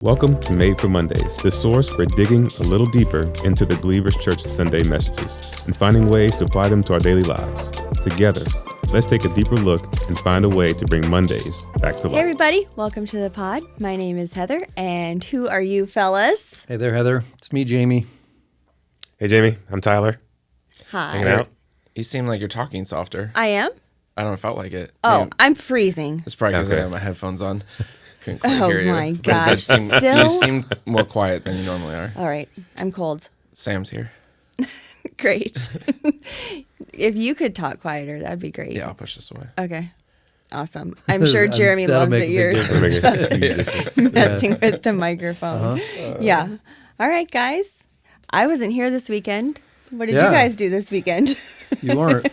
Welcome to Made for Mondays, the source for digging a little deeper into the Believer's Church Sunday messages and finding ways to apply them to our daily lives. Together, let's take a deeper look and find a way to bring Mondays back to life. Hey everybody, welcome to the pod. My name is Heather, and who are you fellas? Hey there, Heather. It's me, Jamie. Hey Jamie, I'm Tyler. Hi. Hanging out. You seem like you're talking softer. I am? I don't know, it felt like it. Oh, Maybe- I'm freezing. It's probably because Okay. I have my headphones on. Couldn't quite Oh hear you. my But it gosh, does seem, still? You seem more quiet than you normally are. All right, I'm cold. Sam's here. Great. If you could talk quieter, that'd be great. Yeah, I'll push this away. Okay. Awesome. I'm sure Jeremy That'll loves make that a you're big difference. messing with the microphone. Yeah. All right, guys. I wasn't here this weekend. What did you Yeah. guys do this weekend? You weren't.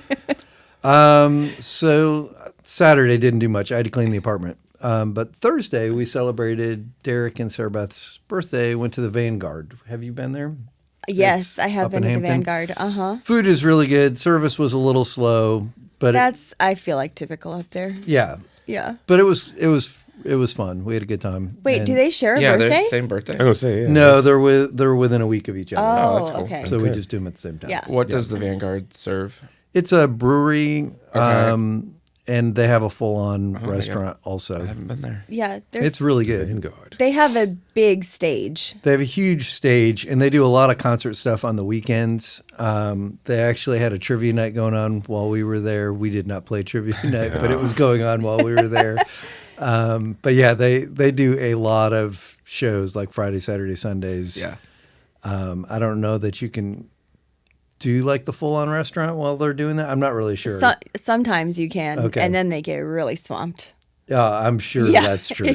So Saturday didn't do much. I had to clean the apartment. But Thursday we celebrated Derek and Sarah Beth's birthday. Went to the Vanguard. Have you been there? Yes, It's I have up been in at the Hampton. Vanguard. Uh-huh. Food is really good. Service was a little slow, but I feel like typical up there. yeah. Yeah. But it was fun. We had a good time. Wait, And- do they share a Yeah, they're birthday? the same birthday. I'm going to say, yeah. No, they're within a week of each other. Oh, that's cool. okay. So we just do them at the same time. Yeah. What does the Vanguard serve? It's a brewery, Okay. and they have a full-on yeah. restaurant I also. haven't been there. Yeah, It's really good. Vanguard. they have a big stage. They have a huge stage, and they do a lot of concert stuff on the weekends. They actually had a trivia night going on while we were there. We did not play trivia night, but it was going on while we were there. But yeah, they do a lot of shows like Friday, Saturday, Sundays. Yeah. I don't know that you can do like the full-on restaurant while they're doing that. I'm not really sure. Sometimes you can, Okay. and then they get really swamped. Yeah, I'm sure Yeah. that's true.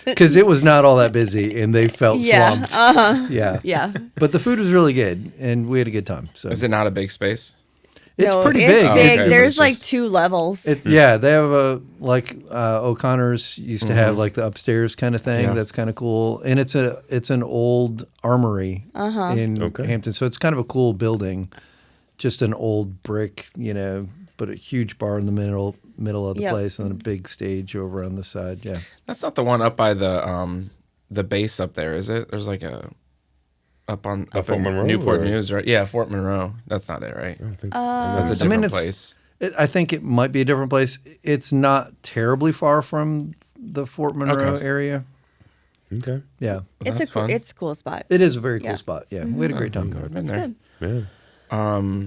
Because it was not all that busy, and they felt swamped. Yeah. Yeah. But the food was really good, and we had a good time. So Is it not a big space? it's No, pretty it's big. big. Okay. There's It's like just- 2 levels. Yeah, they have O'Connor's used to have like the upstairs kind of thing. Yeah. That's kind of cool, and it's an old armory in Okay. Hampton, so it's kind of a cool building. Just an old brick, but a huge bar in the middle of the Yep. place, and then a big stage over on the side. Yeah, That's not the one up by the base up there, is it? There's like a up in Fort Monroe, Newport or- News, right? Yeah, Fort Monroe. That's not it, right? I don't think That's a I mean, different it's- place. I think it might be a different place. It's not terribly far from the Fort Monroe Okay. area. Okay. Yeah, it's that's fun. it's a cool spot. it is a very Yeah. cool spot. Yeah, we had a great time. I've been It's there. good. Yeah.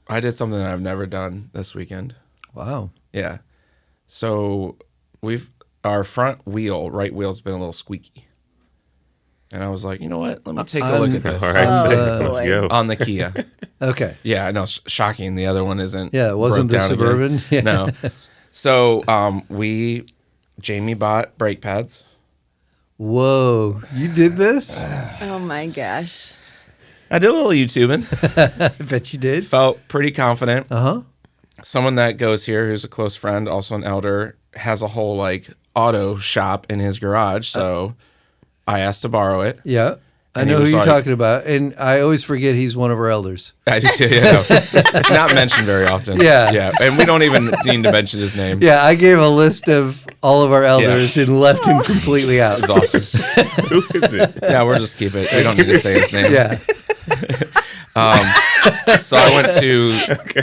I did something that I've never done this weekend. Wow. Yeah. So our front right wheel's been a little squeaky. And I was like, you know what? Let me take a look at this. All right, Oh, let's boy. go. On the Kia. Okay. Yeah, I know, shocking. The other one isn't. Yeah, it wasn't broke the down again. Suburban. Yeah. No. So Jamie bought brake pads. Whoa, you did this? Oh my gosh. I did a little YouTubing. I bet you did. Felt pretty confident. Uh-huh. Someone that goes here, who's a close friend, also an elder, has a whole like auto shop in his garage. So I asked to borrow it. Yeah. I And he know who was you're like- talking about, and I always forget he's one of our elders. I just, not mentioned very often. Yeah. Yeah. And we don't even need to mention his name. Yeah, I gave a list of all of our elders and left him completely out. It's awesome. Who is it? Yeah, we'll just keep it. We don't need to say his name. Yeah. So I went to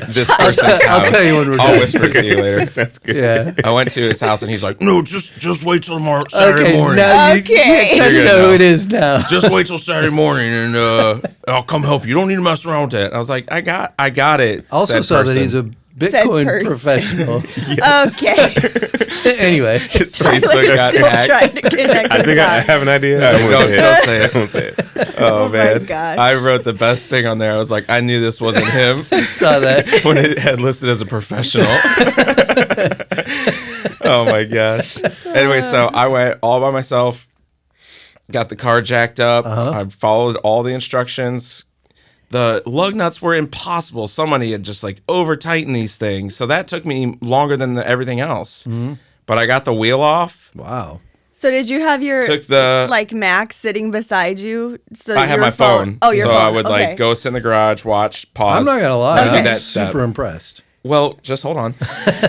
this person's house. I'll tell you when we're I'll done. whisper it to you later. Sounds good. Yeah. I went to his house and he's like, "No, just wait till tomorrow, Saturday Okay, morning. now you Okay. kind You're of gonna know who know. it is now. Just wait till Saturday morning, and I'll come help you. You don't need to mess around with that." And I was like, "I got it." Also said saw person. that he's a Bitcoin person. professional. Okay. Anyway, His Tyler's Facebook got still hacked. trying to connect I the think I dots. have an idea. No, I won't don't say it. I won't say it. Oh, my man, gosh. I wrote the best thing on there. I was like, I knew this wasn't him saw that. when it had listed as a professional. Oh my gosh. Anyway, so I went all by myself, got the car jacked up. I followed all the instructions. The lug nuts were impossible. Somebody had just like over tightened these things. So that took me longer than everything else. But I got the wheel off. Wow. So did you have your Took the- like Mac sitting beside you? So I had your my phone. Oh, your so phone. I would Okay. like go sit in the garage, watch, pause. I'm not going to lie. and do I'm that step. super impressed. Well, just hold on.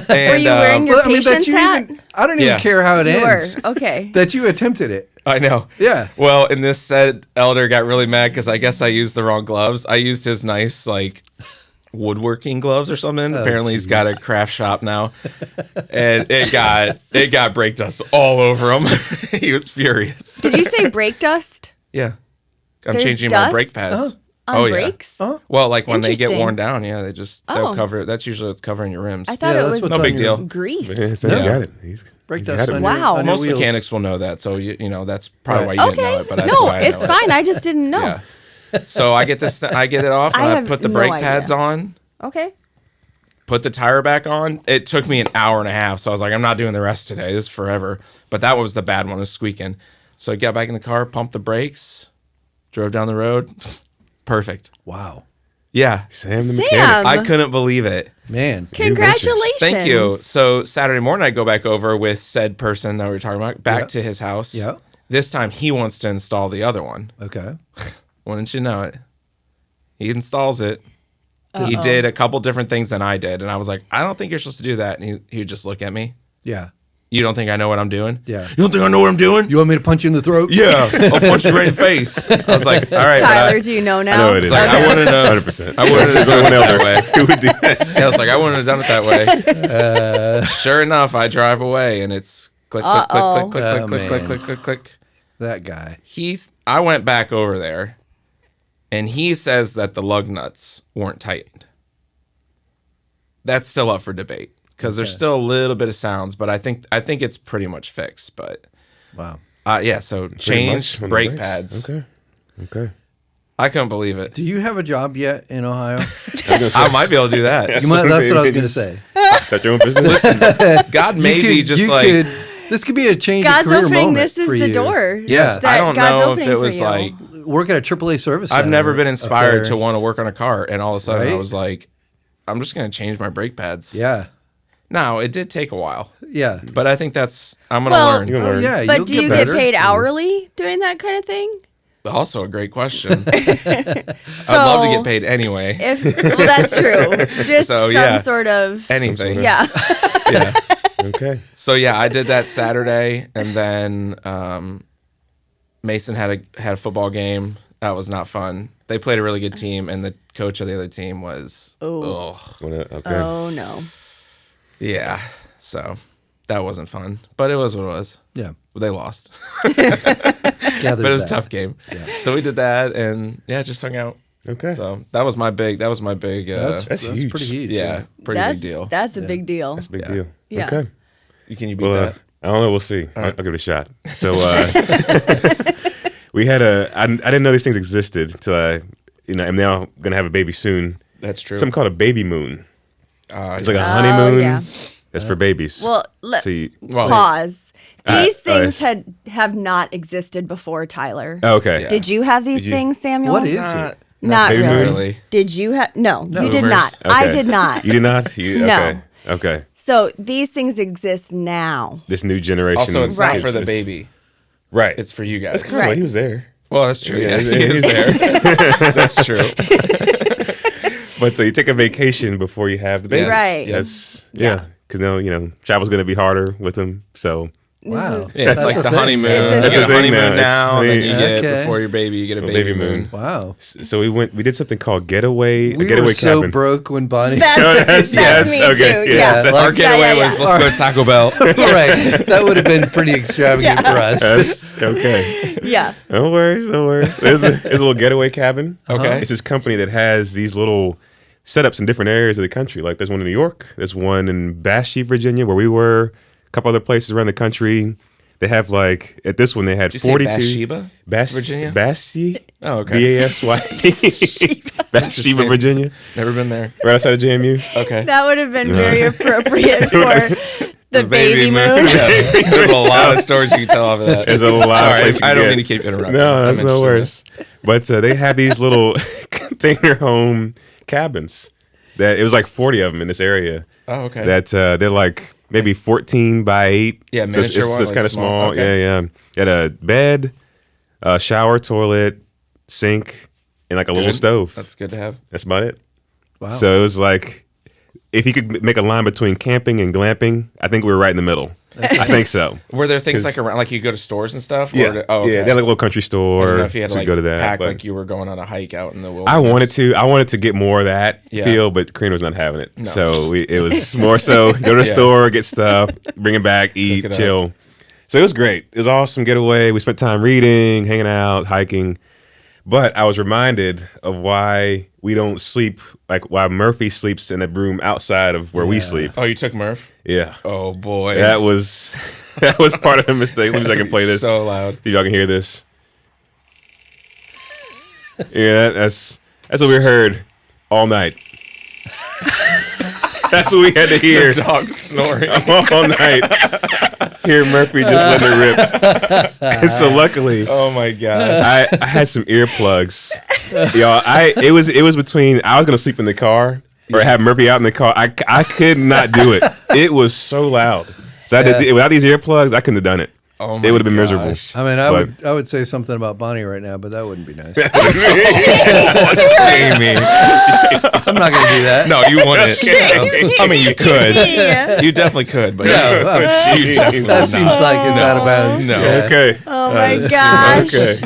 Were you wearing your Well, I mean, that patience you hat? even, I don't even Yeah. care how it You ends. were. Okay. That you attempted it. I know. Yeah. Well, and this said elder got really mad because I guess I used the wrong gloves. I used his nice, like, woodworking gloves or something. Apparently he's got a craft shop now. And it got brake dust all over him. He was furious. Did you say brake dust? Yeah. I'm There's changing dust? my brake pads. On brakes? Oh. Well, like when they get Interesting. worn down, yeah, they'll cover. That's usually what's covering your rims. I thought Yeah, it that's was what's No on big your- deal. grease. Yeah, so Yeah. you got it. He's Brake got dust it. on Wow. your, on Most your wheels. mechanics will know that, so you know that's probably why you didn't Okay. know it. But that's No, why I it's know fine. I just didn't know. It. Yeah. So I get I get it off. I And I have put the no brake idea. pads on. Okay. Put the tire back on. It took me an hour and a half, so I was like, I'm not doing the rest today. This is forever. But that was the bad one, was squeaking. So I got back in the car, pumped the brakes, drove down the road. Perfect. Wow. Yeah. Sam the Sam. mechanic. I couldn't believe it. Man. Congratulations. Thank you. So Saturday morning, I go back over with said person that we were talking about, back Yeah. to his house. Yeah. This time he wants to install the other one. Okay. Wouldn't you know it? He installs it. He did a couple different things than I did. And I was like, I don't think you're supposed to do that. And he would just look at me. Yeah. You don't think I know what I'm doing? Yeah. You don't think I know what I'm doing? You want me to punch you in the throat? Yeah. I'll punch you right in the face. I was like, all right. Tyler, do you know now? I know it is. Like, I wouldn't have. 100%. I wouldn't have done it that way. Who would do that? I was like, I wouldn't have done it that way. Sure enough, I drive away and it's click, click, click, click, click, Oh, click, click, man. click, click, click. That guy. I went back over there and he says that the lug nuts weren't tightened. That's still up for debate because there's still a little bit of sounds, but I think it's pretty much fixed. But Wow. yeah, so Pretty change much on the brake brakes. pads. Okay. I couldn't believe it. Do you have a job yet in Ohio? I might be able to do that. That's what I was going to say. Start your own business. God maybe You could- just you like could- this could be a change God's of career opening. moment This is for the you. door. yes. That I don't God's know if opening it for was you. like Work at a AAA service center. I've never been up inspired there. to want to work on a car, and all of a sudden I Right? was like, I'm just going to change my brake pads. Yeah. Now it did take a while, Yeah. but I think I'm going to Well- learn. You're gonna Oh, learn. yeah. But you'll do you better. get paid hourly doing that kind of thing? Also a great question. I'd love to get paid anyway. Well, that's true. Just So, some yeah. sort of. Anything. Yeah. Yeah. Okay. So yeah, I did that Saturday, and then Mason had a football game. That was not fun. They played a really good team, and the coach of the other team was ugh. Okay. Oh no. Yeah. So that wasn't fun, but it was what it was. Yeah. They lost, Gathers but it was a that. tough game. So we did that, and yeah, just hung out. Okay. So that was my big. That's huge. pretty huge. yeah, pretty That's big deal. That's a big deal. That's a big Yeah. deal. Yeah. Okay. Can you beat Well, that? I don't know. We'll see. I'll give it a shot. So we had I didn't know these things existed until I'm now gonna have a baby soon. That's true. Something called a baby moon. It's like a Oh, honeymoon. yeah. That's for babies. Well, so you, pause. These things yes. have not existed before, Tyler. okay. Yeah. Did you have these things, Samuel? What is Not it? Not necessarily. really. Did you have? No, you did Boomers. not. I Okay. did not. You did not. You, No. Okay. Okay. So these things exist now. This new generation. Also, it's Right. not for the is- baby. Right. It's for you guys. Well, Right. he was there. Well, that's true. Yeah, Yeah, he is there. That's true. But so you take a vacation before you have the baby. Yes. Right. That's yeah. Because now travel's going to be harder with them. So Wow. Yeah, it's That's like the the thing. honeymoon. It's You a get a thing honeymoon now. now, and then you get Okay. before your baby, you get a baby baby moon. Wow. so we did something called getaway. We a getaway were so cabin. broke when Bonnie. That's yes, me okay, too. yes. Yeah. Our getaway was let's go to Taco Bell. right. That would have been pretty extravagant for us. That's okay. Yeah. No worries. No worries. There's a little getaway cabin. Okay. It's this company that has these little setups in different areas of the country. Like there's one in New York. There's one in Bastrop, Virginia, where we were. A couple other places around the country. They have at this one they had Did you say 42. Bathsheba, Virginia? Bastrop. Oh, okay. Basyp. Bathsheba, Interesting. Virginia. Never been there. Right outside of JMU. Okay. That would have been very appropriate for the baby moon. Yeah. There's a lot of stories you can tell off of that. There's a lot of Sorry, places I you don't get. mean to keep interrupting. No, I'm that's no interested in worse. But they have these little container home cabins. That it was like 40 of them in this area. Oh, okay. That they're like maybe 14 by 8. Yeah, so miniature one, it's like kind of small. small. Okay. Yeah. Got a bed, a shower, toilet, sink, and like a little Good. stove. That's good to have. That's about it. Wow. So it was like if you could make a line between camping and glamping, I think we were right in the middle. I think so. Were there things like around, like you go to stores and stuff? Yeah, Or okay. yeah. They had like a little country I store. don't know if you had to so like go to that. pack but like you were going on a hike out in the wilderness. I wanted to get more of that feel, but Karina was not having it. No. So it was more so go to the store, get stuff, bring it back, eat, chill. So it was great. It was an awesome getaway. We spent time reading, hanging out, hiking. But I was reminded of why we don't sleep, like why Murphy sleeps in a room outside of where we sleep. Oh, you took Murph? Yeah. Oh boy. That was part of the mistake. Let me see if I can play this. So loud. See if y'all can hear this. Yeah, that's what we heard all night. That's what we had to hear. The dog snoring all night. Hear Murphy just letting it rip. And so luckily, oh my god, I had some earplugs. Y'all, it was between I was gonna sleep in the car or have Murphy out in the car. I could not do it. It was so loud. So I did without these earplugs, I couldn't have done it. Oh my it would have been miserable. I mean, I would say something about Bonnie right now, but that wouldn't be nice. Jamie. I'm not going to do that. No, you wouldn't. I mean, you could. You definitely could, but you definitely that seems like it's out of bounds. No. Yeah. Okay. Oh my gosh. Okay.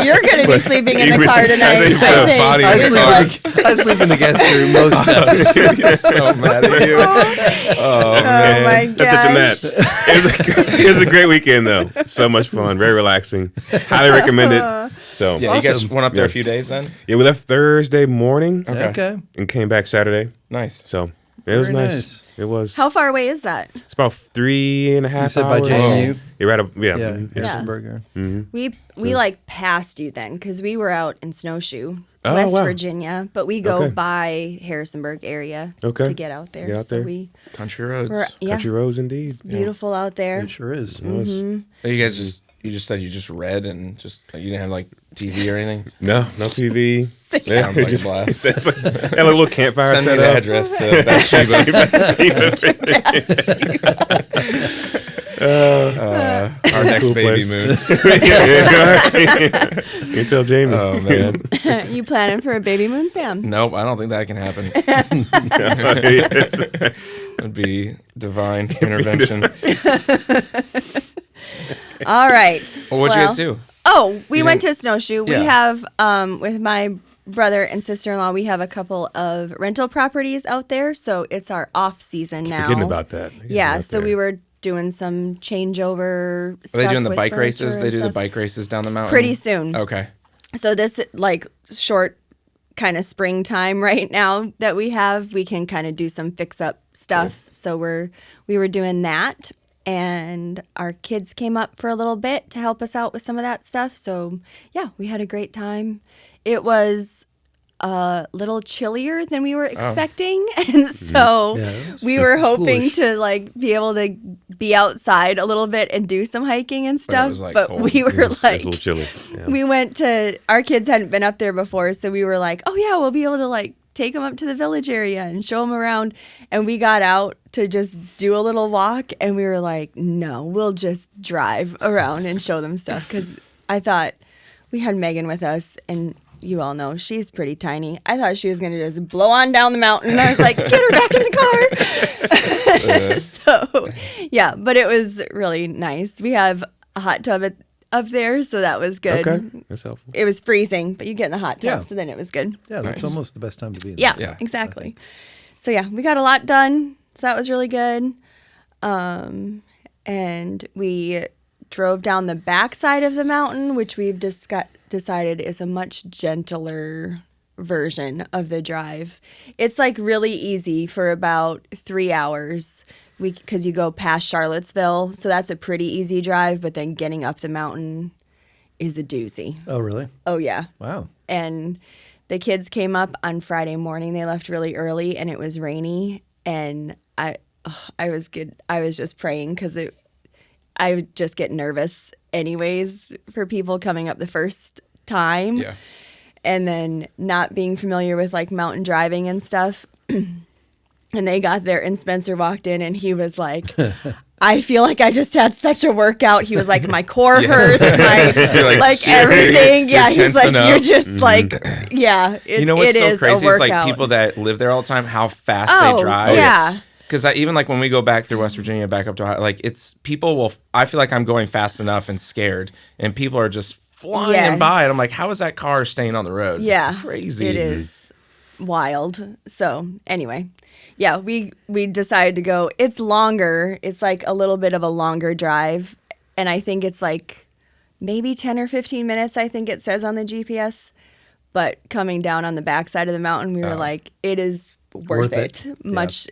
You're going to be sleeping in the car tonight, think so. I think. Body I sleep in the guest room most nights. I'm so mad at you. Oh man. Oh my That's gosh. that. It was a great weekend though. So much fun, very relaxing. Highly recommend it. So Yeah, you guys went up there a few days then? yeah, we left Thursday morning Okay. and came back Saturday. Nice. So it was Very nice. nice. It was. How far away is that? It's about 3.5 You said by hours. JMU? Yeah, right up. Yeah. Yeah, mhm. Harrisonburg. We like passed you then because we were out in Snowshoe, Oh, West wow. Virginia, but we go Okay. by Harrisonburg area Okay. to get out there. Get out so there. we Country roads. were Country roads indeed. beautiful out there. It sure is. You guys just said you just read and just you didn't have like TV or anything. No TV. Sounds like a blast. Had a little campfire Send me set the up. address to Bathsheba. Our next Cool baby place. moon. You tell Jamie. Oh man. You planning for a baby moon, Sam? Nope, I don't think that can happen. It'd be divine intervention. All right. Well, what'd you guys do? Oh, we went to Snowshoe. We Yeah. have, with my brother and sister-in-law, we have a couple of rental properties out there. So it's our off season now. Forgetting about that. Yeah. So we were doing some changeover Are stuff they doing the with bike furniture races? and They do the stuff. bike races down the mountain? Pretty soon. Okay. So this like short kind of springtime right now that we have, we can kind of do some fix up stuff. Cool. So we were doing that, and our kids came up for a little bit to help us out with some of that stuff. So yeah, we had a great time. It was a little chillier than we were expecting, and so we were hoping coolish. to like be able to be outside a little bit and do some hiking and stuff. was, like, but cold. we were It's like a little chilly. Yeah. we went to, our kids hadn't been up there before, so we were like, oh yeah, we'll be able to like take them up to the village area and show them around. And we got out to just do a little walk, and we were like, no, we'll just drive around and show them stuff. Because I thought, we had Megan with us, and you all know she's pretty tiny. I thought she was going to just blow on down the mountain. I was like, get her back in the car. So, yeah, but it was really nice. We have a hot tub up there, so that was good. Okay, that's helpful. It was freezing, but you get in the hot tub, Yeah. so then it was good. Yeah, that's Nice. almost the best time to be there. Yeah, Yeah. exactly. So yeah, we got a lot done, so that was really good. And we drove down the backside of the mountain, which we've decided is a much gentler version of the drive. It's like really easy for about 3 hours because you go past Charlottesville, so that's a pretty easy drive, but then getting up the mountain is a doozy. Oh, really? Oh yeah. Wow. And the kids came up on Friday morning. They left really early, and it was rainy. And I was good. I was just praying because I would just get nervous anyways for people coming up the first time. Yeah. And then not being familiar with like mountain driving and stuff. And they got there, and Spencer walked in, and he was like, I feel like I just had such a workout. He was like, my core hurts, my, like shit. everything. Yeah, You're he's like, tensing you're up. just like, yeah. You know what's it so is crazy a is like workout. people that live there all the time, how fast Oh, they drive. yeah. Because even like when we go back through West Virginia, back up to Ohio, like I feel like I'm going fast enough and scared, and people are just flying by, and I'm like, how is that car staying on the road? Yeah. It's crazy. It is wild. So anyway, yeah, we decided to go. It's longer. It's like a little bit of a longer drive, and I think it's like maybe 10 or 15 minutes, I think it says on the GPS. But coming down on the backside of the mountain, we were like, it is worth it.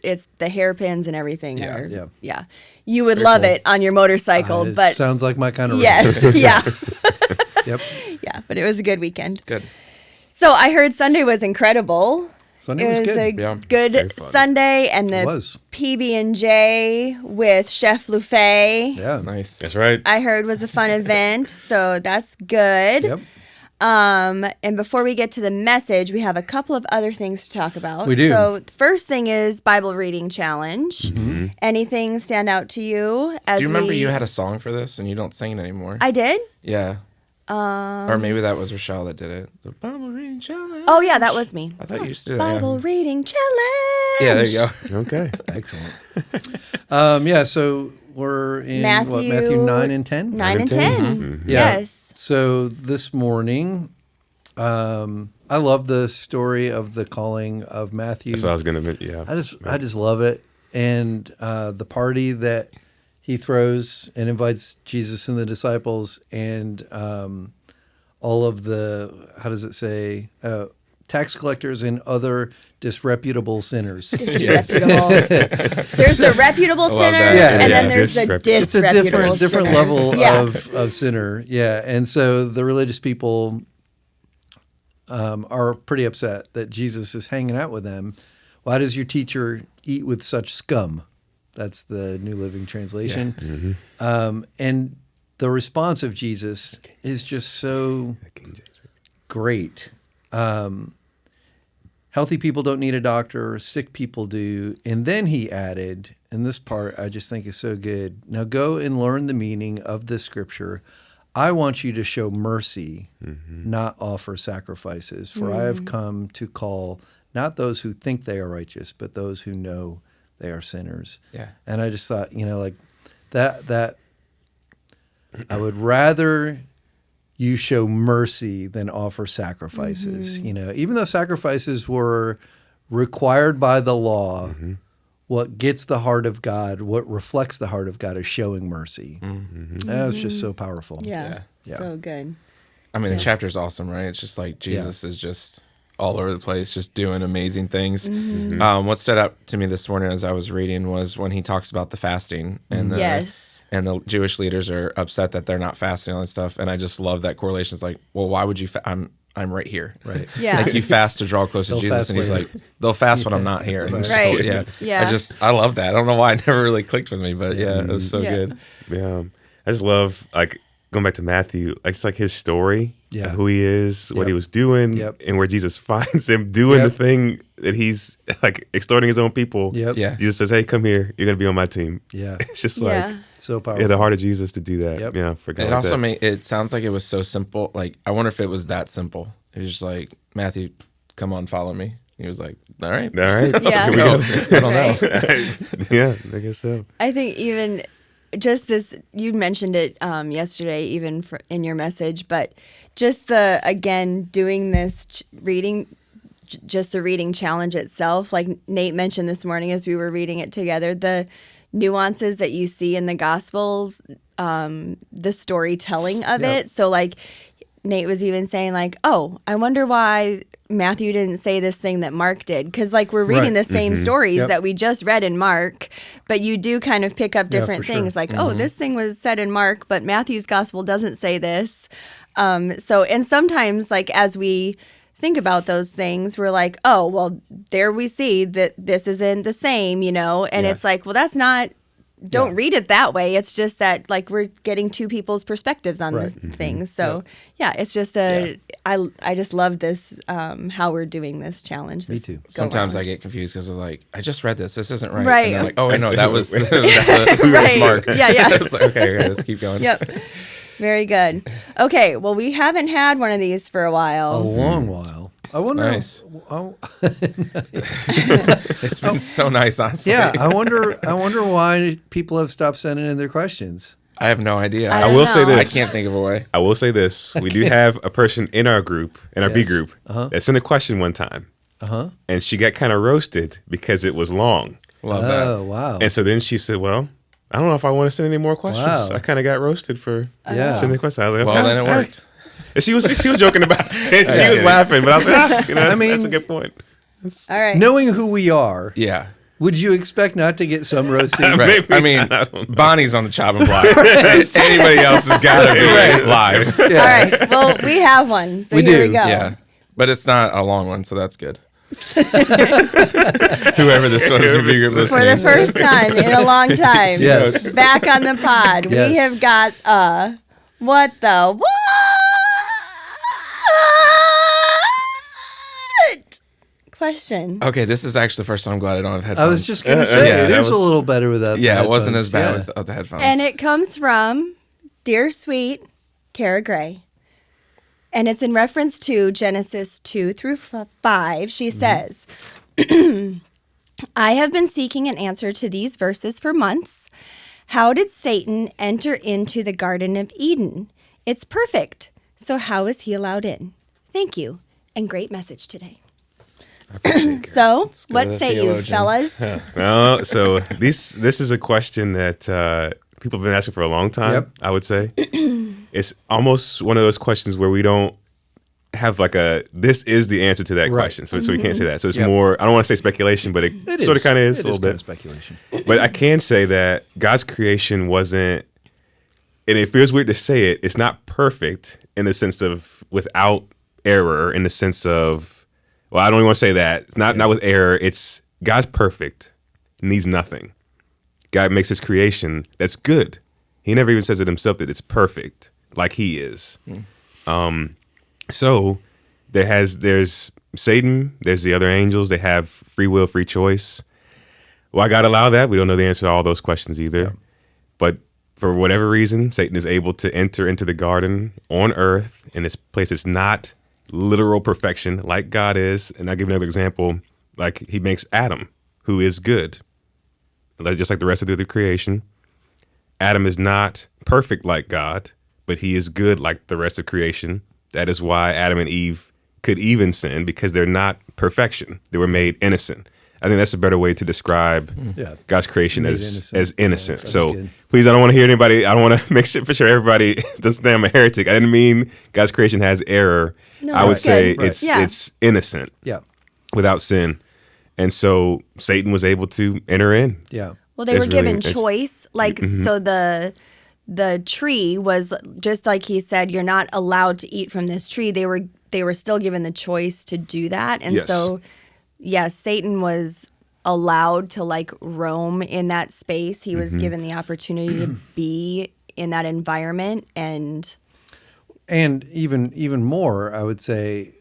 It's the hairpins and everything. Yeah. You would love it on your motorcycle, but sounds like my kind of yes, yeah. Yep. Yeah, but it was a good weekend. Good. So I heard Sunday was incredible. Sunday was good. A Yeah, good Sunday, and the was. PB&J with Chef Lufay, Yeah. Nice. That's right. I heard was a fun event, so that's good. Yep. And before we get to the message, we have a couple of other things to talk about. We do. So the first thing is Bible reading challenge. Mm-hmm. Anything stand out to you? Do you remember you had a song for this and you don't sing it anymore? I did? Yeah. Or maybe that was Rochelle that did it. The Bible reading challenge. Oh, yeah, that was me. I thought you used to do that. Bible reading challenge. Yeah, there you go. Okay. Excellent. Yeah, so we're in Matthew 9 and 10? 9 and 10. Yeah. Yes. So this morning, I love the story of the calling of Matthew. That's what I was going to, yeah. I just love it. And the party that he throws and invites Jesus and the disciples and all of the, how does it say, tax collectors and other disreputable sinners. Disreputable. There's the reputable sinners, that. and Yeah. then there's the It's a disreputable different sinners. level Yeah. of sinner. Yeah. And so the religious people are pretty upset that Jesus is hanging out with them. Why does your teacher eat with such scum? That's the New Living Translation. And the response of Jesus is just so great. Healthy people don't need a doctor, sick people do. And then he added, and this part I just think is so good, now go and learn the meaning of this scripture. I want you to show mercy, not offer sacrifices. For I have come to call not those who think they are righteous, but those who know they are sinners. Yeah. And I just thought, like that I would rather you show mercy than offer sacrifices. Even though sacrifices were required by the law, what gets the heart of God, what reflects the heart of God is showing mercy. That was just so powerful. Yeah. Yeah. So good. I mean, the chapter's awesome, right? It's just like Jesus is just all over the place, just doing amazing things. What stood out to me this morning as I was reading was when he talks about the fasting and and the Jewish leaders are upset that they're not fasting and all that stuff. And I just love that correlation. It's like, well, why would you? I'm right here. Right. Yeah. Like you fast to draw closer to Jesus, and he's later. like, they'll fast when I'm not here. And it's just, Right. Yeah. I love that. I don't know why it never really clicked with me, but it was so good. Yeah. I just love, like, going back to Matthew, it's like his story, Yeah. who he is, what he was doing, Yep. and where Jesus finds him doing Yep. the thing that he's, like, extorting his own people. Yep. Yeah. Jesus says, hey, come here. You're going to be on my team. Yeah. It's just like, So powerful. yeah, the heart of Jesus to do that. Yep. Yeah, forgot It also that. made it sounds like it was so simple. Like I wonder if it was that simple. It was just like, Matthew, come on, follow me. He was like, all right. All right. Yeah. Here we go. I don't know. Yeah, I guess so. I think even just this, you mentioned it yesterday, even in your message, but just doing this reading, just the reading challenge itself, like Nate mentioned this morning as we were reading it together, the nuances that you see in the Gospels, the storytelling of it. So like Nate was even saying like, oh, I wonder why Matthew didn't say this thing that Mark did. Because like we're reading the same stories that we just read in Mark, but you do kind of pick up different for things sure. like, oh, this thing was said in Mark, but Matthew's gospel doesn't say this. And sometimes like as we think about those things, we're like, oh, well, there we see that this isn't the same, and it's like, well, that's not, don't read it that way. It's just that like we're getting two people's perspectives on the things. So it's just I just love this, how we're doing this challenge. Me too. Sometimes I get confused because I'm like, I just read this. This isn't right. Right. And they're like, oh, I know that was Right. Mark. Yeah. It's like, okay, let's keep going. Yep. Very good. Okay. Well, we haven't had one of these for a A while. long while. I wonder. Nice. Oh, It's been so nice, honestly. yeah, I wonder why people have stopped sending in their questions. I have no idea. I I don't will say know. I this. can't think of a way. I will say this. We do have a person in our group, in our B Yes. group, that sent a question one time. And she got kind of roasted because it was long. Love Oh, that. wow. And so then she said, well, I don't know if I want to send any more questions. Wow. I kind of got roasted for Yeah. sending questions. I was like, Well, okay, then it all right. worked. And she was joking about it. She was laughing, but I was like, that's a good point. All right. Knowing who we are, Yeah. would you expect not to get some roasting? Right. Maybe I mean, not, I don't know. Bonnie's on the chopping block. Anybody else has got to be live. All right. Well, we have one. So We here do. we go. Yeah. But it's not a long one, so that's good. Whoever this was in your group For listening. the first time in a long time. Yes. Back on the pod. Yes. We have got what the what? Question. Okay, this is actually the first time I'm glad I don't have I headphones. was just going to say, Yeah, it that is a was- little better without the Yeah, it wasn't headphones. as bad Yeah. without the headphones. And it comes from Dear Sweet Kara Gray. And it's in reference to Genesis 2 through 5. She says, I have been seeking an answer to these verses for months. How did Satan enter into the Garden of Eden? It's perfect. So how is he allowed in? Thank you. And great message today. So, what say you, theologian. fellas? Well, so this is a question that people have been asking for a long time, Yep. I would say. It's almost one of those questions where we don't have like this is the answer to that Right. question. So we can't say that. So it's Yep. more, I don't want to say speculation, but it sort of kind of is a little kind bit. of speculation. But I can say that God's creation wasn't, and it feels weird to say it, it's not perfect in the sense of without error, in the sense of, well, I don't even want to say that. It's not with error. It's God's perfect, needs nothing. God makes his creation that's good. He never even says it himself that it's perfect, like he is. So there's Satan, there's the other angels. They have free will, free choice. Why God allow that? We don't know the answer to all those questions either. Yeah. But for whatever reason, Satan is able to enter into the garden on earth in this place that's not literal perfection like God is. And I'll give another example. Like he makes Adam, who is good. Just like the rest of the creation. Adam is not perfect like God, but he is good like the rest of creation. That is why Adam and Eve could even sin, because they're not perfection. They were made innocent. I think that's a better way to describe God's creation as innocent. Yeah, so good. please, I don't want to hear anybody, I don't want to make sure everybody doesn't think I'm a heretic. I didn't mean God's creation has error. No, I would that's say good. it's innocent Yeah. without sin. And so Satan was able to enter in. Yeah. Well, they were It's really- given it's- choice. Like, so the tree was just like he said, you're not allowed to eat from this tree. They were still given the choice to do that. And Yes. so, yes, Satan was allowed to like roam in that space. He was given the opportunity to be in that environment. And even more, I would say,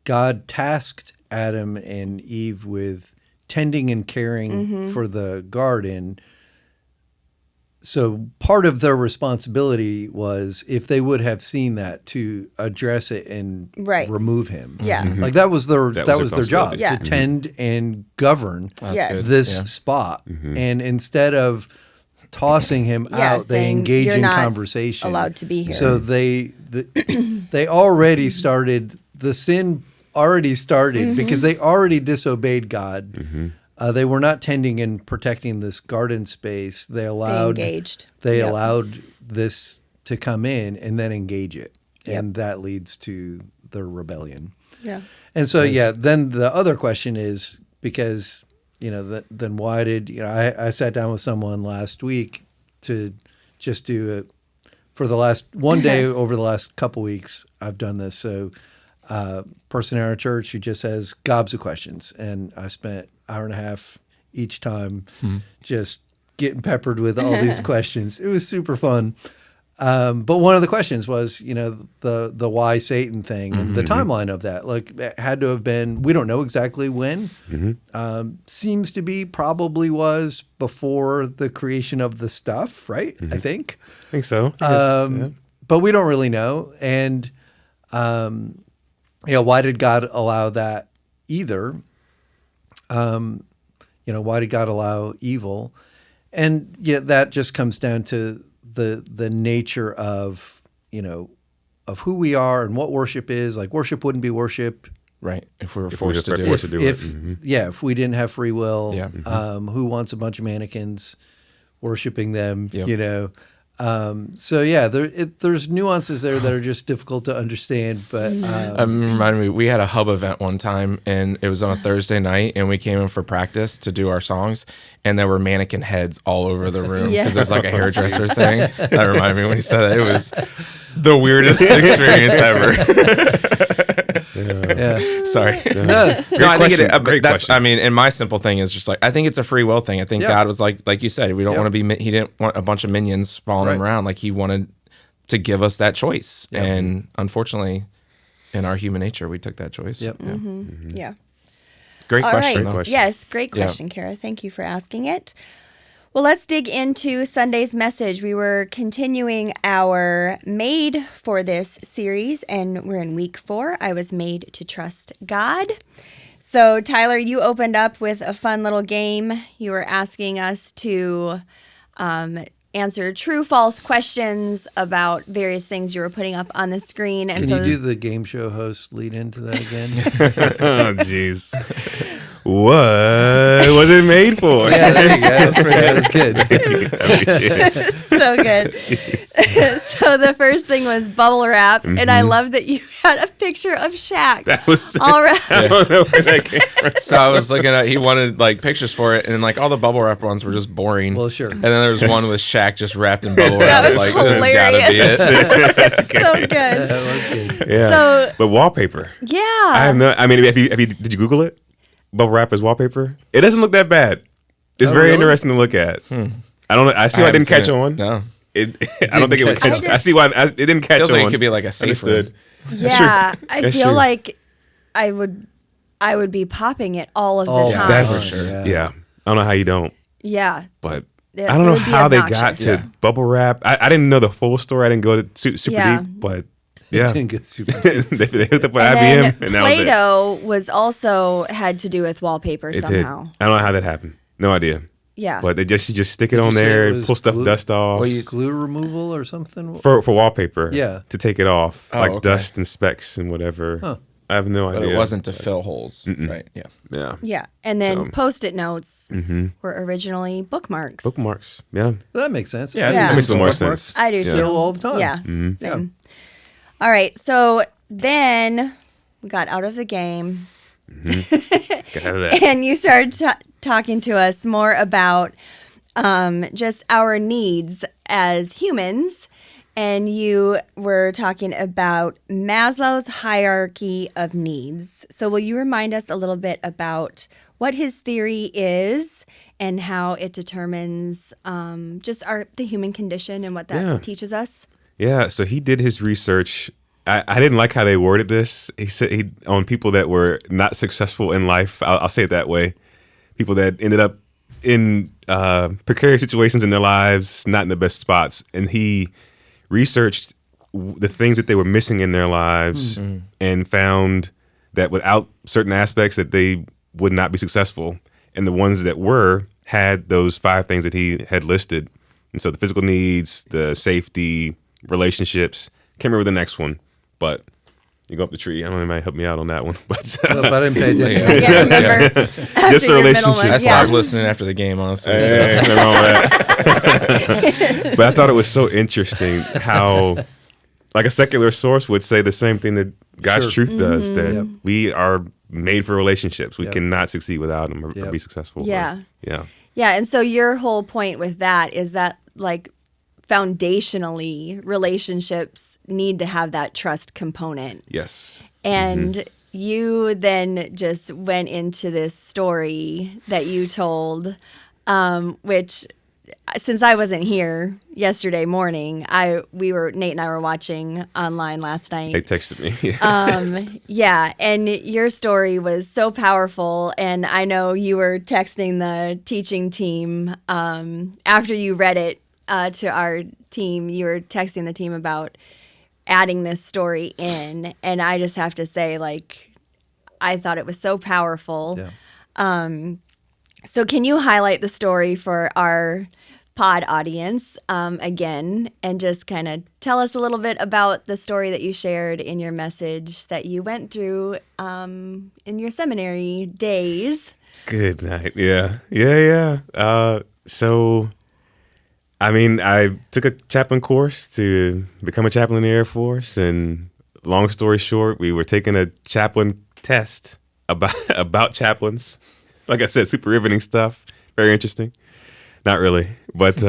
God tasked Adam and Eve with tending and caring for the garden. So part of their responsibility was, if they would have seen that, to address it and Right. remove him. Yeah. Like that was their That that was was their their job, responsibility. Yeah. to tend and govern Yes. good. this Yeah. spot. And instead of tossing him Yeah, out, they saying, engage "You're in not conversation. allowed to be here." So they already started, the sin already started because they already disobeyed God. They were not tending and protecting this garden space. They allowed engaged. They Yep. allowed this to come in and then engage it, Yep. and that leads to their rebellion. Yeah. And so, then the other question is, because, then why did, I sat down with someone last week to just do it for the last one day over the last couple weeks. I've done this. So, person in our church who just has gobs of questions. And I spent an hour and a half each time just getting peppered with all these questions. It was super fun. But one of the questions was, the why Satan thing and the timeline of that. Like, it had to have been, we don't know exactly when. Seems to be, probably was before the creation of the stuff, right? I think. I think so. But we don't really know. And why did God allow that either? Why did God allow evil? And yet that just comes down to the nature of, of who we are and what worship is. Like, worship wouldn't be worship. Right. If we were If we forced were to do forced it. to do it. If we didn't have free will, Yeah. who wants a bunch of mannequins worshiping them, Yep. There's nuances there that are just difficult to understand. But Reminded me, we had a hub event one time, and it was on a Thursday night, and we came in for practice to do our songs, and there were mannequin heads all over the room because it was like a hairdresser thing. That reminded me when he said that. It was the weirdest experience ever. Sorry. No, I think Great that's. question. I mean, and my simple thing is just like, I think it's a free will thing. I think God was like you said, we don't want to be. He didn't want a bunch of minions following him around. Like, he wanted to give us that choice, and unfortunately, in our human nature, we took that choice. Yep. Yeah. Great All question. right. though. Yes, great question, Kara. Thank you for asking it. Well, let's dig into Sunday's message. We were continuing our Made for This series, and we're in week 4. I was made to trust God. So, Tyler, you opened up with a fun little game. You were asking us to answer true, false questions about various things you were putting up on the screen. And can you do the game show host lead into that again? Oh, jeez. What was it made for? Yeah, there you go. That's good. So good. So the first thing was bubble wrap, and I love that you had a picture of Shaq. That was All right. I don't know where that came from. So I was looking at, he wanted like pictures for it, and like all the bubble wrap ones were just boring. Well, sure. And then there was one with Shaq just wrapped in bubble wrap. That I was was like, this has gotta be it. So good. That was good. Yeah. So- but wallpaper. Yeah. I have no. I mean, did you Google it? Bubble wrap as wallpaper. It doesn't look that bad. It's very really? interesting to look at. I don't know. I see why it didn't catch on. No. I don't think it would catch catch. I see why it didn't catch Feels on. like it could be like a safe Understood. room. Yeah. I That's feel true. like I would be popping it all of Oh, the yeah. time. That's For sure. yeah. I don't know how you don't, Yeah. but Yeah, I don't it know would be how they got obnoxious. to bubble wrap. I didn't know the full story. I didn't go to super Yeah. deep, but yeah, Didn't get super. they hooked up with And IBM, then and that was it. Play-Doh was also had to do with wallpaper It did. somehow. I don't know how that happened. No idea. Yeah. But you just stick it Did on you say there, it was pull stuff, glue? dust off Glue removal or something? for wallpaper. Yeah. to take it off, Oh, like okay. dust and specks and whatever. Huh. I have no But idea. it wasn't to fill holes. Right. Yeah. Yeah. Yeah. And then So- Post-it notes were originally bookmarks. Bookmarks. Yeah. That makes sense. Yeah, I Yeah. That makes some more Bookmarks sense. I do too. Still all the time. Yeah. Mm-hmm. Same. All right. So then we got out of the game Get out of that. and you started talking to us more about just our needs as humans. And you were talking about Maslow's hierarchy of needs. So will you remind us a little bit about what his theory is and how it determines just the human condition and what that teaches us? Yeah, so he did his research. I didn't like how they worded this. He said on people that were not successful in life. I'll say it that way. People that ended up in precarious situations in their lives, not in the best spots. And he researched the things that they were missing in their lives and found that without certain aspects that they would not be successful. And the ones that were had those 5 things that he had listed. And so the physical needs, the safety, relationships. Can't remember the next one, but you go up the tree. I don't know if you might help me out on that one, but Well, if I didn't pay attention. I can't remember. just after the your middle relationships. one. I Yeah. stopped listening after the game, honestly. Hey, nothing wrong with that. But I thought it was so interesting how, like, a secular source would say the same thing that God's Sure. truth does, that Yep. we are made for relationships. We Yep. cannot succeed without them or Yep. be successful. Yeah. Yeah. Yeah, and so your whole point with that is that, like, foundationally, relationships need to have that trust component. Yes. And you then just went into this story that you told, which, since I wasn't here yesterday morning, Nate and I were watching online last night. They texted me. Yeah, and your story was so powerful, and I know you were texting the teaching team after you read it to our team. You were texting the team about adding this story in. And I just have to say, like, I thought it was so powerful. Yeah. So can you highlight the story for our pod audience again, and just kind of tell us a little bit about the story that you shared in your message that you went through in your seminary days? Good night. Yeah. So, I mean, I took a chaplain course to become a chaplain in the Air Force, and long story short, we were taking a chaplain test about chaplains. Like I said, super riveting stuff. Very interesting. Not really, but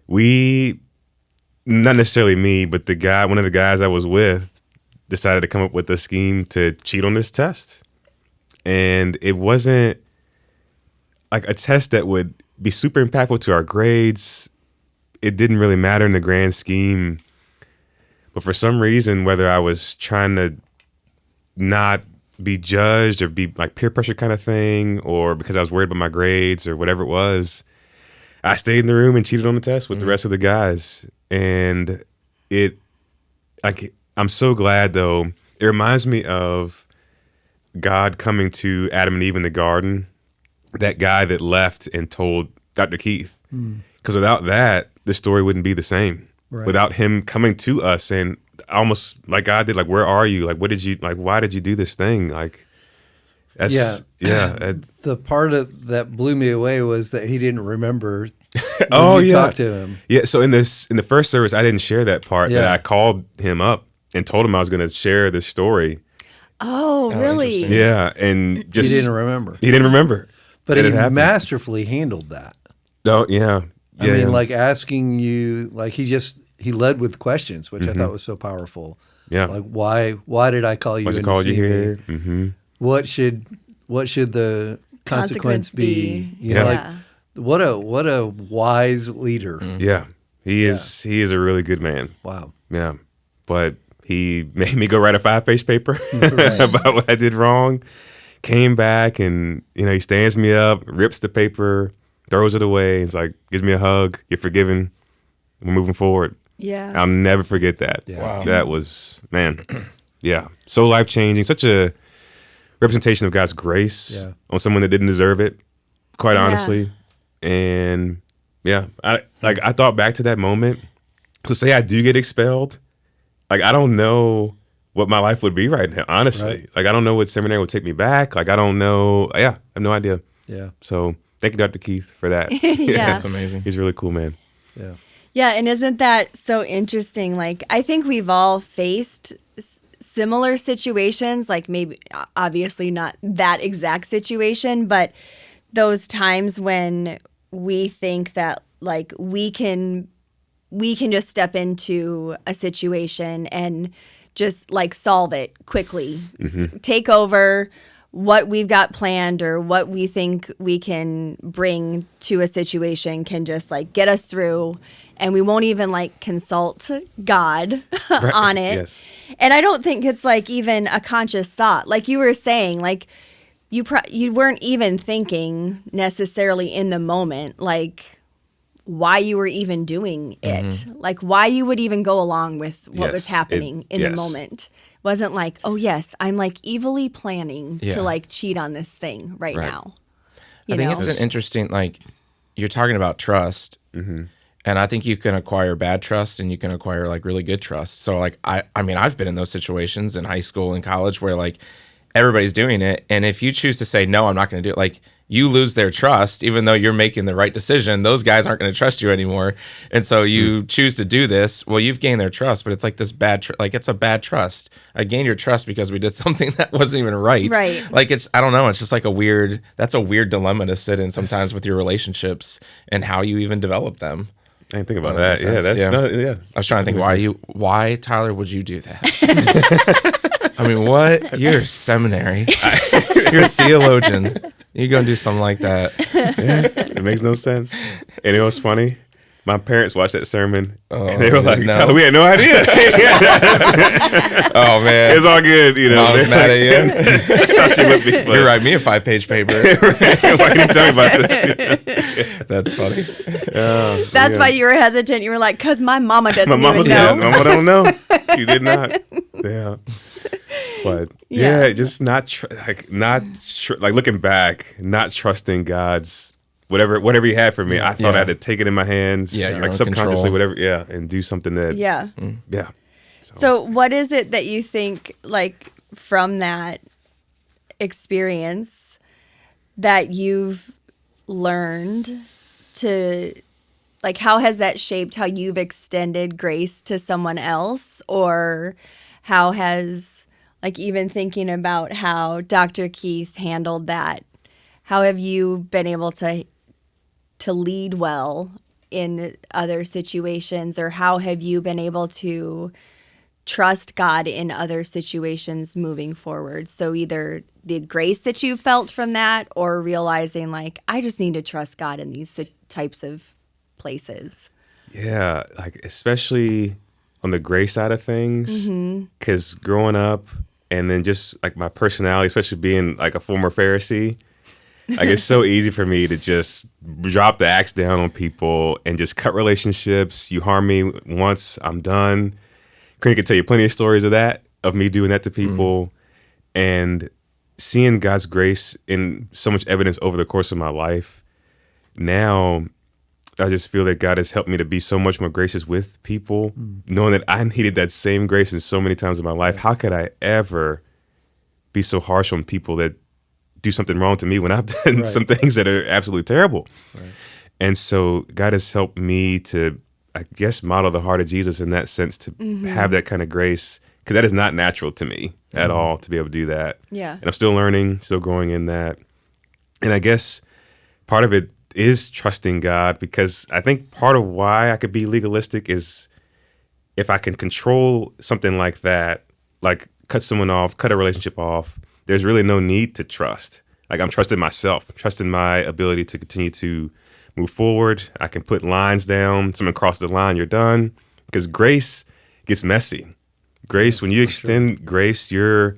we, not necessarily me, but one of the guys I was with decided to come up with a scheme to cheat on this test. And it wasn't like a test that would be super impactful to our grades. It didn't really matter in the grand scheme. But for some reason, whether I was trying to not be judged or be like peer pressure kind of thing, or because I was worried about my grades or whatever it was, I stayed in the room and cheated on the test with the rest of the guys. And I'm so glad though. It reminds me of God coming to Adam and Eve in the garden, that guy that left and told Dr. Keith. Because without that, the story wouldn't be the same. Right. Without him coming to us and almost like God did, like, where are you? Like, why did you do this thing? Like, that's, yeah. The part that blew me away was that he didn't remember when you talked to him. Yeah, so in the first service, I didn't share that part. Yeah. That I called him up and told him I was going to share this story. Oh, really? interesting. Yeah, and just He didn't remember. He didn't remember. But that he it happened. masterfully handled that. Oh, yeah. I mean, like asking you, like he led with questions, which I thought was so powerful. Yeah. Like, why did I call you? Why'd you in call to you see me? here? Mm-hmm. What should the consequence be? You Yeah. know, like what a wise leader. Yeah, he is. He is a really good man. Wow. Yeah, but he made me go write a 5-page paper Right. about what I did wrong. Came back and he stands me up, rips the paper, throws it away. He's like, gives me a hug. You're forgiven. We're moving forward. Yeah. I'll never forget that. Yeah. Wow. That was, man, yeah, so life-changing. Such a representation of God's grace on someone that didn't deserve it, quite honestly. And yeah, I thought back to that moment. So say I do get expelled, like, I don't know what my life would be right now, honestly. Right. Like, I don't know what seminary would take me back. Like, I don't know. Yeah, I have no idea. Yeah. So thank you, Dr. Keith, for that. Yeah. That's amazing. He's a really cool man. Yeah. Yeah, and isn't that so interesting? Like, I think we've all faced similar situations, like maybe obviously not that exact situation, but those times when we think that like we can just step into a situation and just like solve it quickly, take over what we've got planned or what we think we can bring to a situation can just like get us through, and we won't even like consult God on it. Yes. And I don't think it's like even a conscious thought. Like you were saying, like you weren't even thinking necessarily in the moment, like why you were even doing it, like why you would even go along with what was Yes, happening in the moment. Wasn't like, oh yes, I'm like evilly planning to like cheat on this thing right now. I think it's an interesting, like, you're talking about trust, and I think you can acquire bad trust and you can acquire like really good trust. So like, I mean, I've been in those situations in high school and college where like everybody's doing it, and if you choose to say no, I'm not going to do it, like you lose their trust, even though you're making the right decision. Those guys aren't going to trust you anymore, and so you choose to do this. Well, you've gained their trust, but it's like this bad, like it's a bad trust. I gained your trust because we did something that wasn't even right. Right. Like I don't know. It's just like that's a weird dilemma to sit in sometimes with your relationships and how you even develop them. I didn't think about that. Yeah, that's I was trying to think why Tyler would you do that? I mean, what? You're a seminary. You're a theologian. You're gonna do something like that. It makes no sense. And it was funny. My parents watched that sermon, Oh, and they were like, no. Tyler, we had no idea. Oh man, It's all good, you know. Mom's mad at you. Thought she would be, but- You write me a 5-page paper. Why didn't you tell me about this? That's funny. That's why you were hesitant. You were like, "Cause my mama doesn't My mom even was know." Mama don't know. She did not. Yeah. But Yeah. just not like looking back, not trusting God's whatever He had for me. I thought I had to take it in my hands, Yeah, your like own subconsciously, control. whatever. Yeah, and do something that. Yeah. Yeah. So what is it that you think, like, from that experience that you've learned to, like, how has that shaped how you've extended grace to someone else? Or how has, like, even thinking about how Dr. Keith handled that, how have you been able to lead well in other situations? Or how have you been able to trust God in other situations moving forward? So either the grace that you felt from that, or realizing like, I just need to trust God in these types of places. Yeah, like especially on the grace side of things, because growing up and then just like my personality, especially being like a former Pharisee, like it's so easy for me to just drop the axe down on people and just cut relationships. You harm me once, I'm done. Corinne could tell you plenty of stories of that, of me doing that to people, and seeing God's grace in so much evidence over the course of my life. Now, I just feel that God has helped me to be so much more gracious with people, knowing that I needed that same grace in so many times in my life. How could I ever be so harsh on people that do something wrong to me when I've done some things that are absolutely terrible? Right. And so God has helped me to, I guess, model the heart of Jesus in that sense, to have that kind of grace, because that is not natural to me at all, to be able to do that. Yeah. And I'm still learning, still growing in that. And I guess part of it is trusting God, because I think part of why I could be legalistic is if I can control something like that, like cut someone off, cut a relationship off, there's really no need to trust. Like I'm trusting myself, trusting my ability to continue to move forward. I can put lines down. Someone crossed the line, you're done. Because grace gets messy. Grace, when you extend grace, you're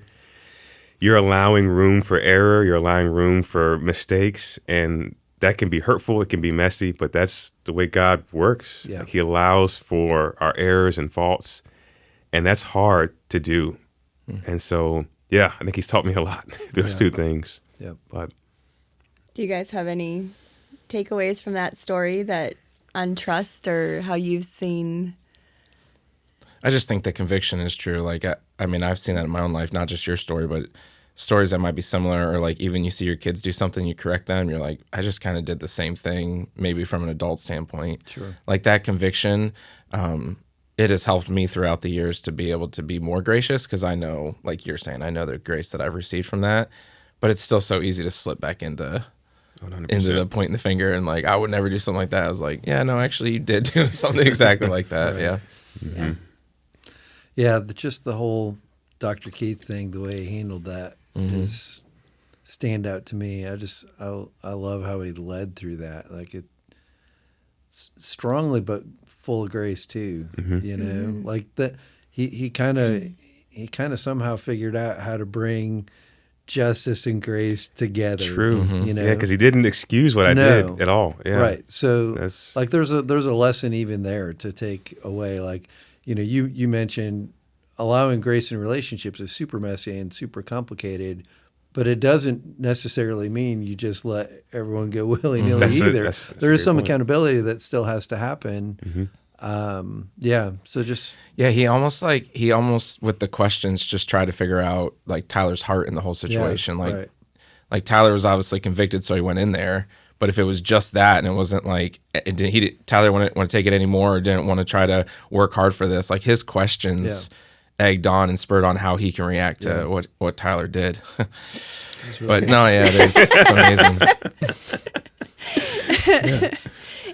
allowing room for error. You're allowing room for mistakes, and that can be hurtful. It can be messy, but that's the way God works. Yeah. Like He allows for our errors and faults, and that's hard to do. And so, yeah, I think He's taught me a lot. Those two things. Yep. But Do you guys have any takeaways from that story that on trust, or how you've seen? I just think the conviction is true. Like, I mean, I've seen that in my own life, not just your story, but stories that might be similar, or like even you see your kids do something, you correct them, you're like, I just kind of did the same thing, maybe from an adult standpoint. Sure. Like that conviction, it has helped me throughout the years to be able to be more gracious, because I know, like you're saying, I know the grace that I've received from that, but it's still so easy to slip back into 100%. the pointing the finger and like, I would never do something like that. I was like, yeah, no, actually you did do something exactly like that. Right. Yeah. Yeah. Yeah, just the whole Dr. Keith thing, the way he handled that is stand out to me. I love how he led through that. Like it strongly, but full of grace too. You know, like that he kind of somehow figured out how to bring justice and grace together. True. You know, Yeah, because He didn't excuse what I did at all. Yeah. Right. So That's- like there's a lesson even there to take away. Like, you know, you mentioned allowing grace in relationships is super messy and super complicated, but it doesn't necessarily mean you just let everyone go willy-nilly either. That's there a is great some point. accountability that still has to happen. Yeah. So just Yeah, he almost with the questions just tried to figure out like Tyler's heart in the whole situation. Like Tyler was obviously convicted, so he went in there. But if it was just that, and it wasn't like Tyler wouldn't want to take it anymore, or didn't want to try to work hard for this, like his questions egged on and spurred on how he can react to what Tyler did. But no, yeah, it's amazing.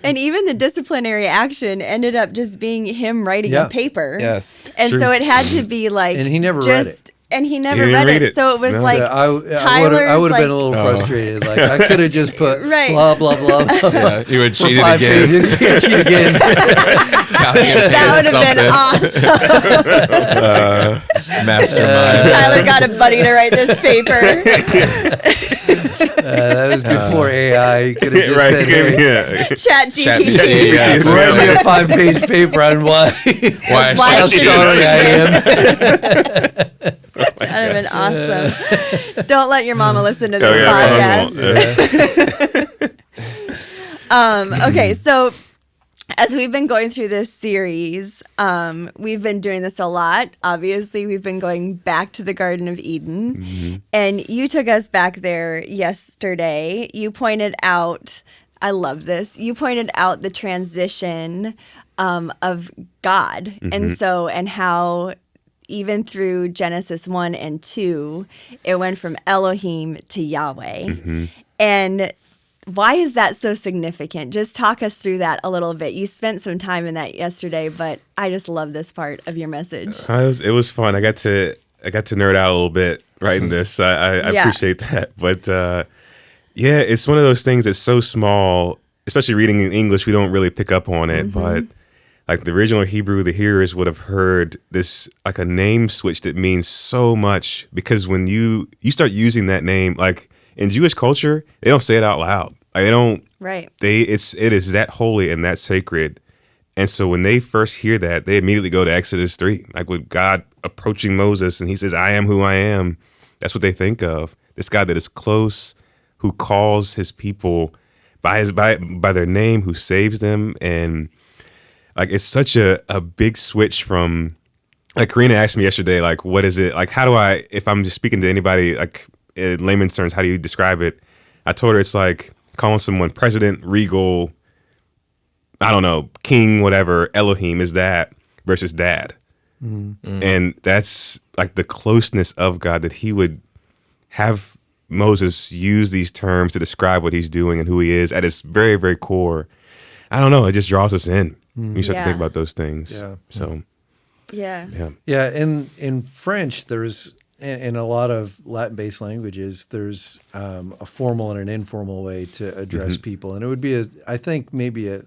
And even the disciplinary action ended up just being him writing a paper. Yes. And so it had to be like, And he never read it. And he never He didn't read read it. it. So it was No. like, I would Tyler's have like, been a little frustrated. Like I could have just put Right. blah blah blah. blah Yeah, you would for cheat it 5 again. pages. Yeah, cheat again. Copy and that paste would have been awesome. Mastermind. Tyler got a buddy to write this paper. That was before AI. You could have just Right. said, hey, Yeah. Chat GPT. GPT, yeah. write me a 5-page paper on why Why Why how should sorry I am. That would have been awesome. Don't let your mama listen to Oh, this yeah, podcast. Okay, so as we've been going through this series, we've been doing this a lot. Obviously, we've been going back to the Garden of Eden. And you took us back there yesterday. You pointed out, I love this, you pointed out the transition of God. And how even through Genesis 1 and 2, it went from Elohim to Yahweh. And why is that so significant? Just talk us through that a little bit. You spent some time in that yesterday, but I just love this part of your message. It was fun. I got to nerd out a little bit writing this. I appreciate that. But yeah, it's one of those things that's so small, especially reading in English, we don't really pick up on it. But like the original Hebrew, the hearers would have heard this like a name switch that means so much, because when you start using that name, like in Jewish culture, they don't say it out loud. Like they don't. Right. It is that holy and that sacred. And so when they first hear that, they immediately go to Exodus 3, like with God approaching Moses and he says, "I am who I am." That's what they think of. This God that is close, who calls his people by their name, who saves them. And like it's such a big switch from, like Karina asked me yesterday, like, what is it? Like, how do I, if I'm just speaking to anybody, like in layman's terms, how do you describe it? I told her it's like calling someone president, regal, I don't know, king, whatever, Elohim is that versus dad. And that's like the closeness of God, that he would have Moses use these terms to describe what he's doing and who he is at its very, very core. I don't know. It just draws us in. You start to think about those things. Yeah. So, Yeah. Yeah, in French, there's in a lot of Latin-based languages, there's a formal and an informal way to address people, and it would be I think maybe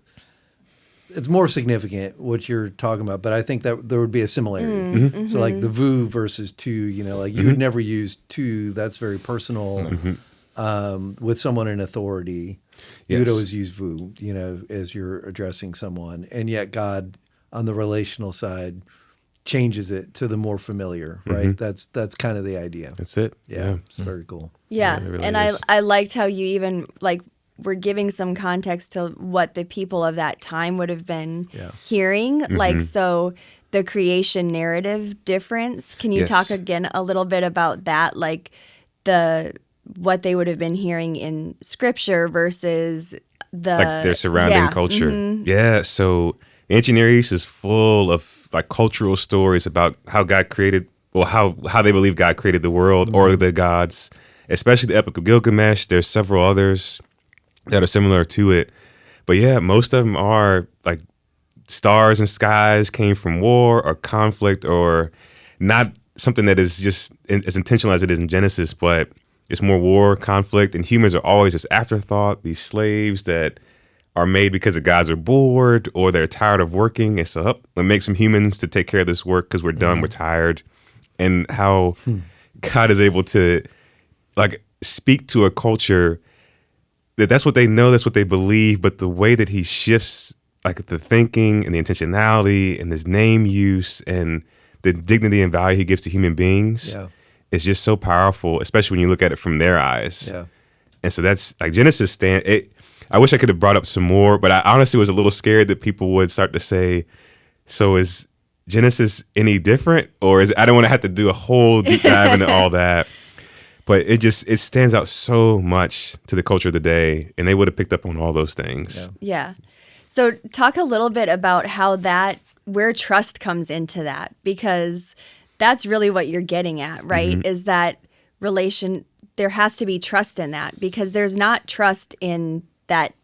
it's more significant what you're talking about, but I think that there would be a similarity. So like the vous versus tu, like you would never use tu. That's very personal. With someone in authority, you would always use vous, as you're addressing someone. And yet God, on the relational side, changes it to the more familiar, right? That's kind of the idea. that's it. Yeah, it's very cool. Yeah. it really And is. I liked how you even like were giving some context to what the people of that time would have been hearing. Like, so the creation narrative difference. Can you talk again a little bit about that? Like what they would have been hearing in scripture versus like their surrounding culture. Yeah. So ancient Near East is full of like cultural stories about how God created, well, how they believe God created the world or the gods, especially the Epic of Gilgamesh. There's several others that are similar to it. But yeah, most of them are like stars and skies came from war or conflict, or not something that is just as intentional as it is in Genesis, but it's more war, conflict, and humans are always this afterthought, these slaves that are made because the gods are bored or they're tired of working. And so we make some humans to take care of this work because we're done, we're tired. And how God is able to like speak to a culture that's what they know, that's what they believe, but the way that he shifts like the thinking and the intentionality and his name use and the dignity and value he gives to human beings is just so powerful, especially when you look at it from their eyes. Yeah. And so that's like Genesis I wish I could have brought up some more, but I honestly was a little scared that people would start to say, so is Genesis any different? Or I don't want to have to do a whole deep dive into all that. But it stands out so much to the culture of the day, and they would have picked up on all those things. Yeah. So talk a little bit about where trust comes into that, because that's really what you're getting at, right? Is that there has to be trust in that, because there's not trust in that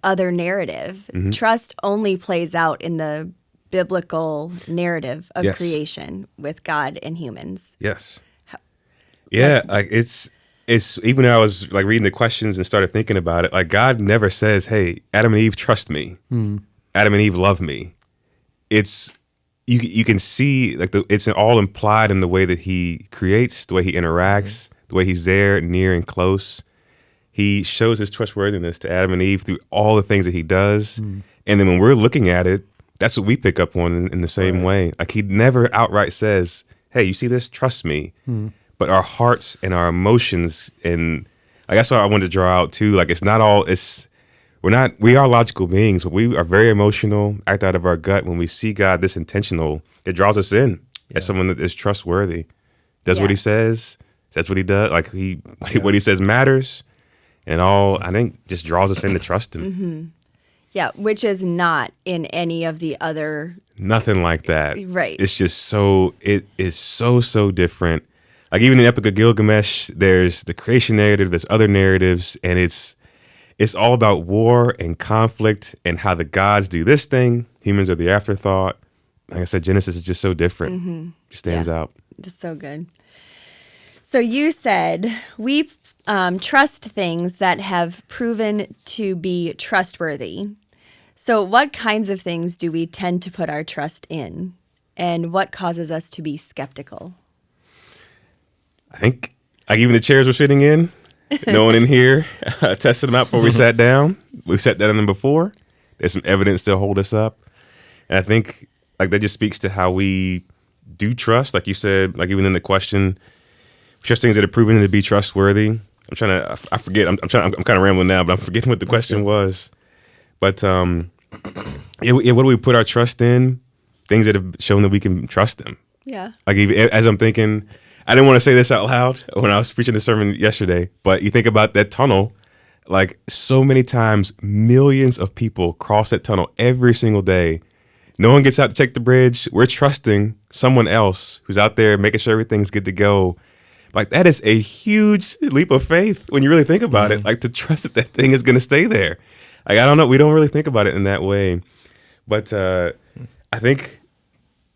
other narrative. Trust only plays out in the biblical narrative of creation with God and humans. Yes. Yeah, like it's even though I was like reading the questions and started thinking about it, like God never says, "Hey, Adam and Eve, trust me. Adam and Eve, love me." It's you can see like it's all implied in the way that He creates, the way He interacts, the way He's there, near and close. He shows His trustworthiness to Adam and Eve through all the things that He does, and then when we're looking at it, that's what we pick up on in the same way. Like He never outright says, "Hey, you see this? Trust me." But our hearts and our emotions, and like that's what I wanted to draw out too. Like it's not all. We are logical beings, but we are very emotional. Act out of our gut. When we see God this intentional, it draws us in as someone that is trustworthy. Does what He says. That's what He does. Like what He says matters, and all I think just draws us in to trust Him. Yeah, which is not in any of the other. Nothing like that. Right. It's just so. It is so different. Like even in the Epic of Gilgamesh, there's the creation narrative, there's other narratives, and it's all about war and conflict and how the gods do this thing. Humans are the afterthought. Like I said, Genesis is just so different. Just stands out. That's so good. So you said we trust things that have proven to be trustworthy. So what kinds of things do we tend to put our trust in? And what causes us to be skeptical? I think like even the chairs we're sitting in, no one in here tested them out before we sat down. We've sat down in them before. There's some evidence to hold us up. And I think like that just speaks to how we do trust. Like you said, like even in the question, trust things that are proven to be trustworthy. I forget. I'm kind of rambling now, but I'm forgetting what the question was. But what do we put our trust in? Things that have shown that we can trust them. Yeah. Like even, as I'm thinking, I didn't want to say this out loud when I was preaching the sermon yesterday, but you think about that tunnel, like so many times, millions of people cross that tunnel every single day. No one gets out to check the bridge. We're trusting someone else who's out there making sure everything's good to go. Like that is a huge leap of faith when you really think about it, like to trust that thing is going to stay there. Like, I don't know. We don't really think about it in that way. But I think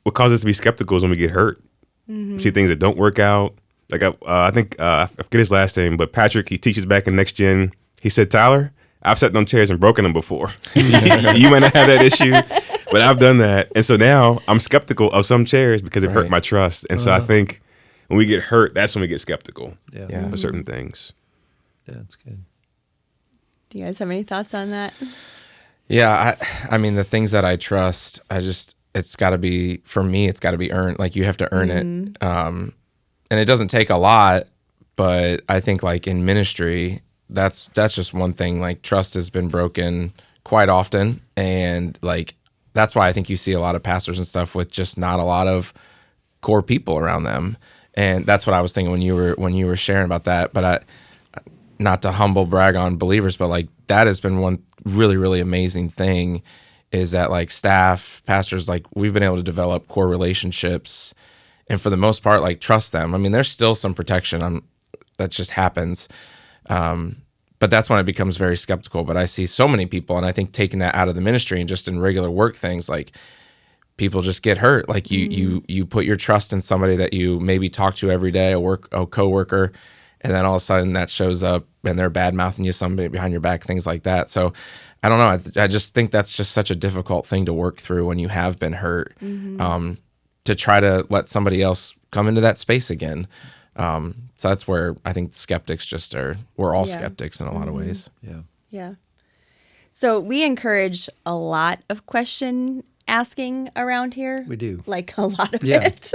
what causes us to be skeptical is when we get hurt. See things that don't work out. Like I think I forget his last name, but Patrick, he teaches back in Next Gen. He said, "Tyler, I've sat on chairs and broken them before. You might not have that issue, but I've done that. And so now I'm skeptical of some chairs because it hurt my trust. And so I think when we get hurt, that's when we get skeptical of certain things." Yeah, that's good. Do you guys have any thoughts on that? Yeah, I mean, the things that I trust, it's got to be, for me, it's got to be earned. Like, you have to earn it. And it doesn't take a lot, but I think, like, in ministry, that's just one thing. Like, trust has been broken quite often. And, like, that's why I think you see a lot of pastors and stuff with just not a lot of core people around them. And that's what I was thinking when you were sharing about that. But not to humble brag on believers, but like that has been one really, really amazing thing is that like staff, pastors, like we've been able to develop core relationships and for the most part, like trust them. I mean, there's still some protection that just happens. But that's when it becomes very skeptical. But I see so many people, and I think taking that out of the ministry and just in regular work things, like people just get hurt. Like you put your trust in somebody that you maybe talk to every day, a coworker, and then all of a sudden that shows up and they're bad mouthing you somebody behind your back, things like that. So I don't know. I just think that's just such a difficult thing to work through when you have been hurt, to try to let somebody else come into that space again. So that's where I think skeptics we're all skeptics in a lot of ways. Yeah. So we encourage a lot of question asking around here. We do. Like a lot of it.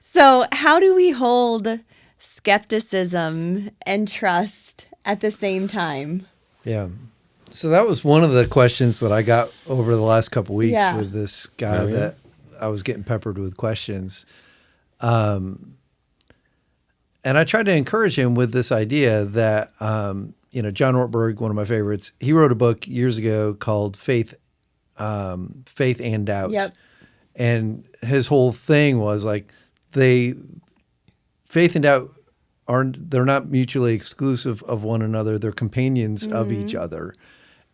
So how do we hold skepticism and trust at the same time? Yeah. So that was one of the questions that I got over the last couple of weeks with this guy that I was getting peppered with questions. And I tried to encourage him with this idea that, John Ortberg, one of my favorites, he wrote a book years ago called Faith and Doubt. Yep. And his whole thing was like faith and doubt they're not mutually exclusive of one another. They're companions of each other.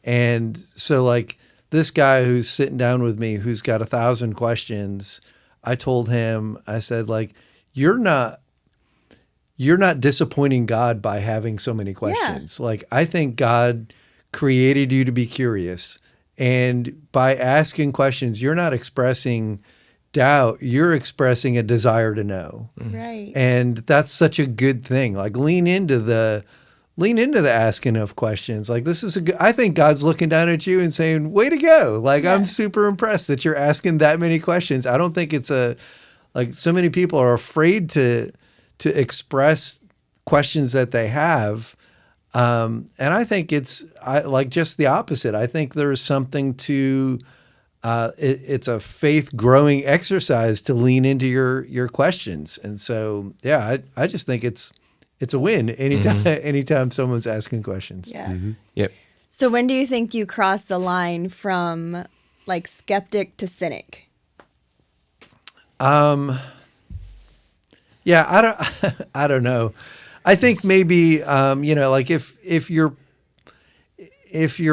And so like this guy who's sitting down with me, who's got 1,000 questions, I told him, I said, like, you're not you're not disappointing God by having so many questions. Like, I think God created you to be curious. And by asking questions, you're not expressing doubt, you're expressing a desire to know. Right. And that's such a good thing. Like, lean into the asking of questions. Like, this is I think God's looking down at you and saying, way to go. Like, I'm super impressed that you're asking that many questions. I don't think it's like so many people are afraid to express questions that they have. And I think it's like just the opposite. I think there's something to, it's a faith growing exercise to lean into your questions. And so, yeah, I just think it's a win anytime someone's asking questions. Yeah. Yep. So when do you think you cross the line from like skeptic to cynic? Yeah, I don't know. I think maybe like if your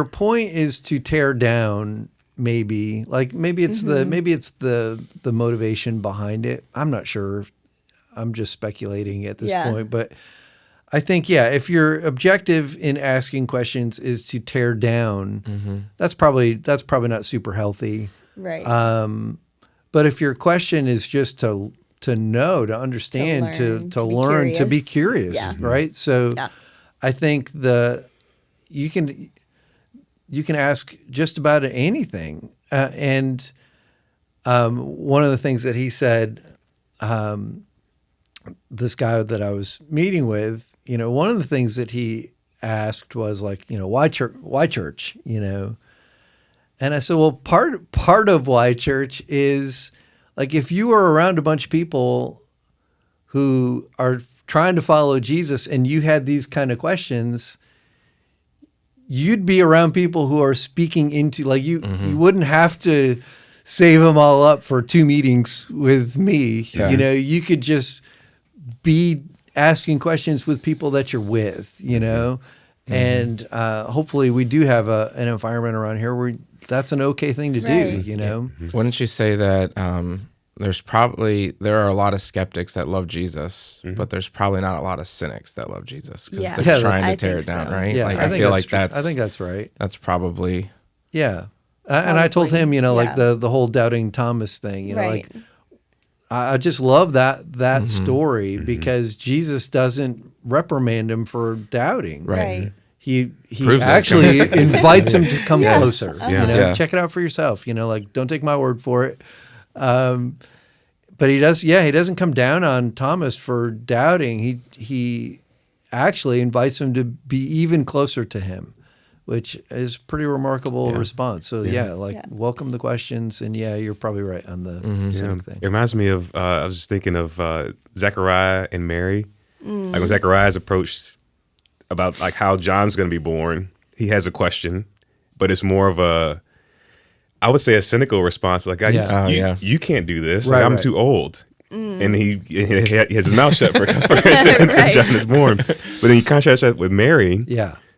point is to tear down, maybe it's the motivation behind it. I'm not sure. I'm just speculating at this point, but I think if your objective in asking questions is to tear down, that's probably not super healthy. Right. But if your question is just to know, to understand, to learn, to be curious, right? So I think you can ask just about anything. And one of the things that he said, this guy that I was meeting with, one of the things that he asked was like, why church, And I said, well, part of why church is like, if you were around a bunch of people who are trying to follow Jesus and you had these kind of questions, you'd be around people who are speaking into, like, you wouldn't have to save them all up for 2 meetings with me. Yeah. You could just be asking questions with people that you're with, and hopefully we do have an environment around here where that's an okay thing to do, Wouldn't you say that there are a lot of skeptics that love Jesus, but there's probably not a lot of cynics that love Jesus because they're trying to tear it down, right? Yeah, like, I feel like that's I think that's right. That's probably and I told him, like the whole doubting Thomas thing, right. like I just love that story because Jesus doesn't reprimand him for doubting. Right. He Proves actually invites him to come Yes. closer. Yeah. Check it out for yourself. Like, don't take my word for it. But he doesn't come down on Thomas for doubting. He actually invites him to be even closer to him, which is pretty remarkable response. So welcome the questions, and you're probably right on the cynic thing. It reminds me of I was just thinking of Zechariah and Mary. Like when Zechariah's approached about like how John's going to be born, he has a question, but it's more of I would say a cynical response. Like, you can't do this. Right, like, I'm right. too old. And he has his mouth shut until John is born. But then you contrast that with Mary,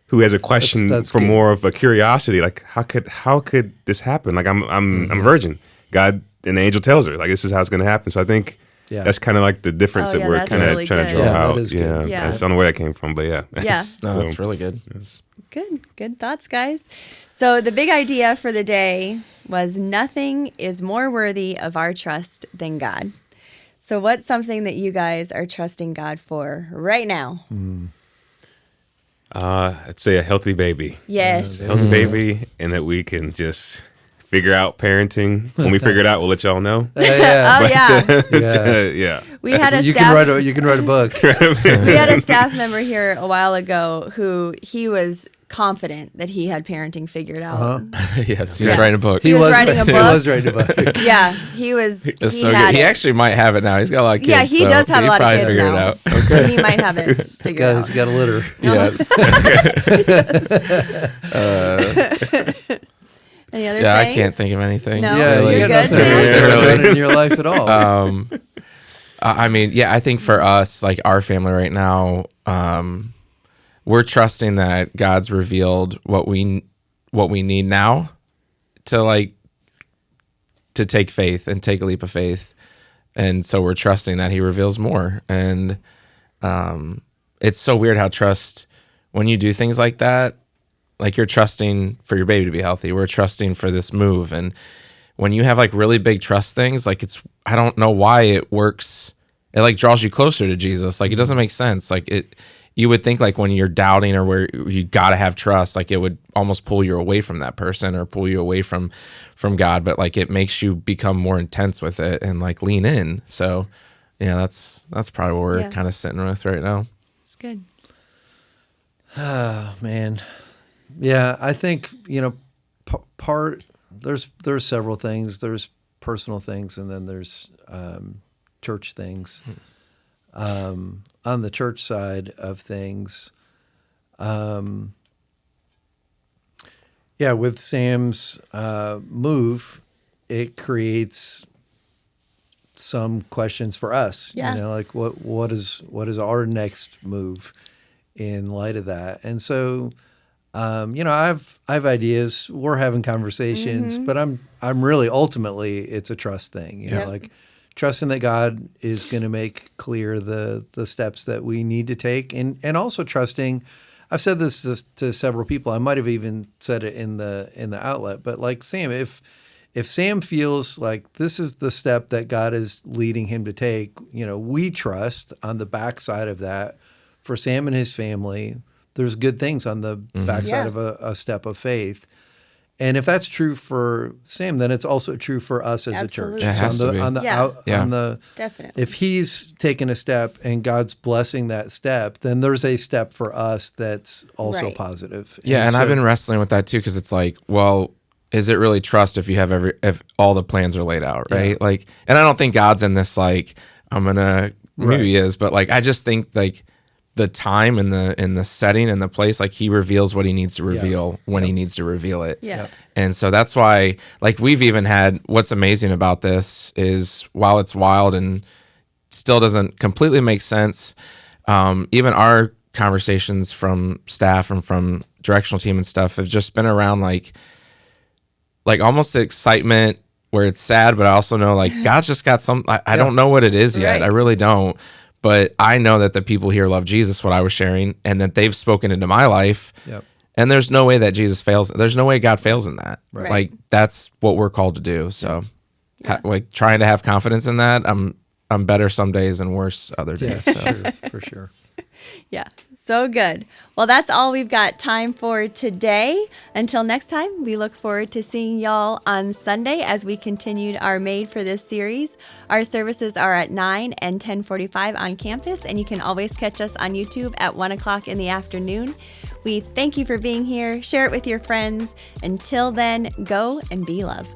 who has a question That's for good. more of a curiosity. Like, how could this happen? Like, I'm a virgin. God and the angel tells her, like, this is how it's going to happen. So I think that's kind of like the difference that we're that's kind of really trying good. to draw Yeah, out. that is good. Yeah. I don't know where that came from, but that's really good. Good thoughts, guys. So the big idea for the day was nothing is more worthy of our trust than God. So what's something that you guys are trusting God for right now? I'd say a healthy baby. Yes. Healthy baby, and that we can just figure out parenting. When we figure it out, we'll let y'all know. Oh yeah. Yeah. We had a You staff can write a book. we had a staff member here a while ago who he was confident that he had parenting figured out. Yes, he was writing a book. He was writing a book. He was writing a book. Yeah, he was. It's he so had good. He it. actually might have it now. He's got a lot of kids. Yeah, he so does have a lot of probably kids figured now. it out. So he might have it figured out. He's got a litter. Yes. Any other Yeah, I things? can't think of anything. No? Yeah, You're you good, got nothing Sam? necessarily in your life at all. I mean, I think for us, like our family right now, we're trusting that God's revealed what we need now to take faith and take a leap of faith. And so we're trusting that he reveals more. And it's so weird how trust, when you do things like that, like you're trusting for your baby to be healthy. We're trusting for this move. And when you have like really big trust things, like I don't know why it works. It like draws you closer to Jesus. Like it doesn't make sense. Like you would think like when you're doubting or where you got to have trust, like it would almost pull you away from that person or pull you away from God. But like it makes you become more intense with it and like lean in. So yeah, that's probably what we're kind of sitting with right now. It's good. Oh, man. Yeah, I think, there's several things. There's personal things, and then there's church things. On the church side of things, with Sam's move, it creates some questions for us. Yeah. Like what is our next move in light of that? And so, I've ideas. We're having conversations, but I'm really ultimately it's a trust thing. Like trusting that God is going to make clear the steps that we need to take, and also trusting. I've said this to several people. I might have even said it in the outlet, but like Sam, if Sam feels like this is the step that God is leading him to take, we trust on the backside of that for Sam and his family. There's good things on the backside of a step of faith. And if that's true for Sam, then it's also true for us as a church. It has to be. Definitely. If he's taken a step and God's blessing that step, then there's a step for us that's also positive. Yeah, and I've been wrestling with that too, because it's like, well, is it really trust if you have if all the plans are laid out, right? Yeah. Like, and I don't think God's in this like maybe he is, but like I just think like the time and the setting and the place, like he reveals what he needs to reveal when he needs to reveal it. Yeah. And so that's why, like, we've even had, what's amazing about this is while it's wild and still doesn't completely make sense, even our conversations from staff and from directional team and stuff have just been around like almost the excitement where it's sad, but I also know like God's just got some, I don't know what it is yet. I really don't. But I know that the people here love Jesus, what I was sharing, and that they've spoken into my life. Yep. And there's no way that Jesus fails. There's no way God fails in that. Right. Like that's what we're called to do. So like trying to have confidence in that, I'm better some days and worse other days. So. For sure. Yeah. So good. Well, that's all we've got time for today. Until next time, we look forward to seeing y'all on Sunday as we continued our Made for This series. Our services are at 9 and 10:45 on campus, and you can always catch us on YouTube at 1 o'clock in the afternoon. We thank you for being here. Share it with your friends. Until then, go and be love.